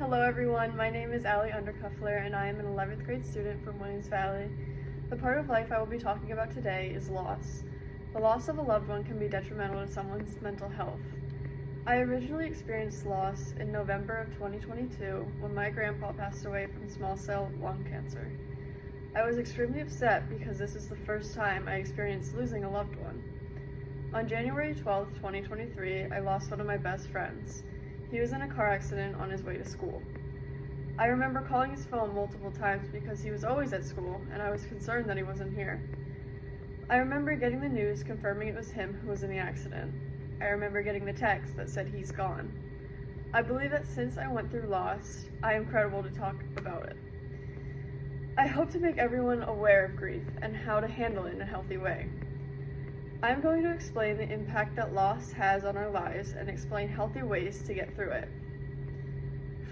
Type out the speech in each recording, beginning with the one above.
Hello everyone, my name is Allie Undercuffler and I am an 11th grade student from Williams Valley. The part of life I will be talking about today is loss. The loss of a loved one can be detrimental to someone's mental health. I originally experienced loss in November of 2022 when my grandpa passed away from small cell lung cancer. I was extremely upset because this is the first time I experienced losing a loved one. On January 12, 2023, I lost one of my best friends. He was in a car accident on his way to school. I remember calling his phone multiple times because he was always at school and I was concerned that he wasn't here. I remember getting the news confirming it was him who was in the accident. I remember getting the text that said he's gone. I believe that since I went through loss, I am credible to talk about it. I hope to make everyone aware of grief and how to handle it in a healthy way. I'm going to explain the impact that loss has on our lives and explain healthy ways to get through it.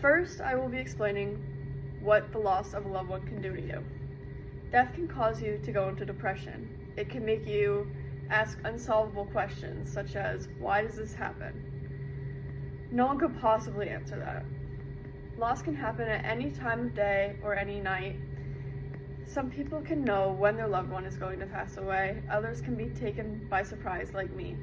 First, I will be explaining what the loss of a loved one can do to you. Death can cause you to go into depression. It can make you ask unsolvable questions such as, why does this happen? No one could possibly answer that. Loss can happen at any time of day or any night. Some people can know when their loved one is going to pass away, others can be taken by surprise like me.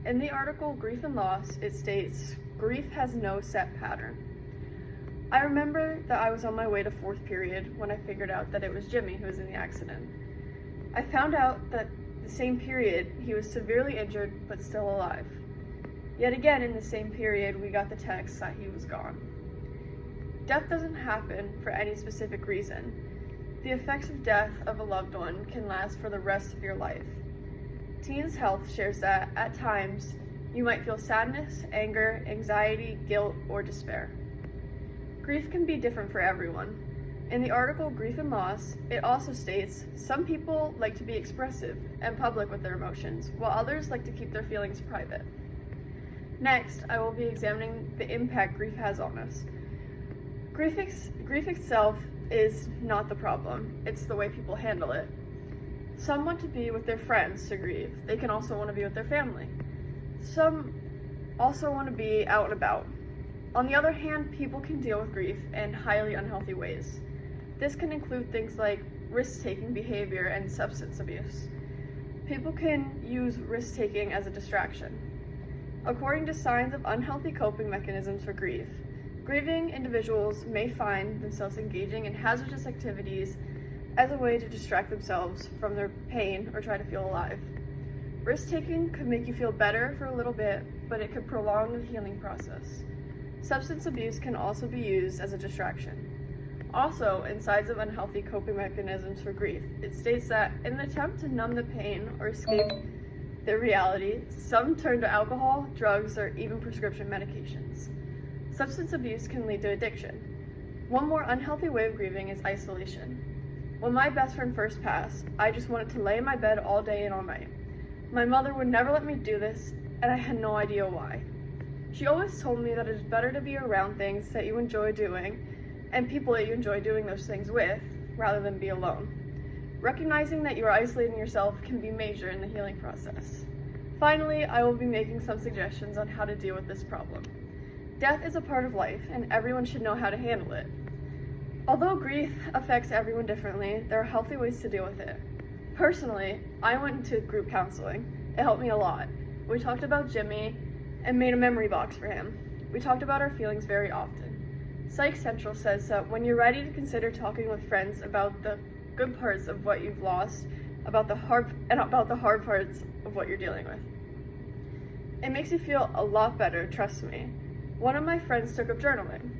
In the article Grief and Loss, it states, grief has no set pattern. I remember that I was on my way to fourth period when I figured out that it was Jimmy who was in the accident. I found out that the same period he was severely injured but still alive. Yet again in the same period we got the text that he was gone. Death doesn't happen for any specific reason. The effects of death of a loved one can last for the rest of your life. Teens Health shares that, at times, you might feel sadness, anger, anxiety, guilt, or despair. Grief can be different for everyone. In the article Grief and Loss, it also states, some people like to be expressive and public with their emotions, while others like to keep their feelings private. Next, I will be examining the impact grief has on us. Grief itself is not the problem, it's the way people handle it. Some want to be with their friends to grieve. They can also want to be with their family. Some also want to be out and about. On the other hand, people can deal with grief in highly unhealthy ways. This can include things like risk-taking behavior and substance abuse. People can use risk-taking as a distraction. According to signs of unhealthy coping mechanisms for grief, grieving individuals may find themselves engaging in hazardous activities as a way to distract themselves from their pain or try to feel alive. Risk-taking could make you feel better for a little bit, but it could prolong the healing process. Substance abuse can also be used as a distraction. Also, in signs of unhealthy coping mechanisms for grief, it states that in an attempt to numb the pain or escape the reality, some turn to alcohol, drugs, or even prescription medications. Substance abuse can lead to addiction. One more unhealthy way of grieving is isolation. When my best friend first passed, I just wanted to lay in my bed all day and all night. My mother would never let me do this, and I had no idea why. She always told me that it is better to be around things that you enjoy doing and people that you enjoy doing those things with, rather than be alone. Recognizing that you are isolating yourself can be major in the healing process. Finally, I will be making some suggestions on how to deal with this problem. Death is a part of life, and everyone should know how to handle it. Although grief affects everyone differently, there are healthy ways to deal with it. Personally, I went into group counseling. It helped me a lot. We talked about Jimmy and made a memory box for him. We talked about our feelings very often. Psych Central says that when you're ready to consider talking with friends about the good parts of what you've lost, about the hard parts of what you're dealing with, it makes you feel a lot better, trust me. One of my friends took up journaling.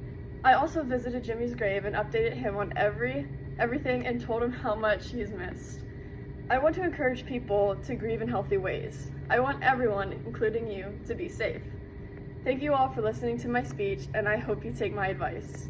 I also visited Jimmy's grave and updated him on everything and told him how much he's missed. I want to encourage people to grieve in healthy ways. I want everyone, including you, to be safe. Thank you all for listening to my speech, and I hope you take my advice.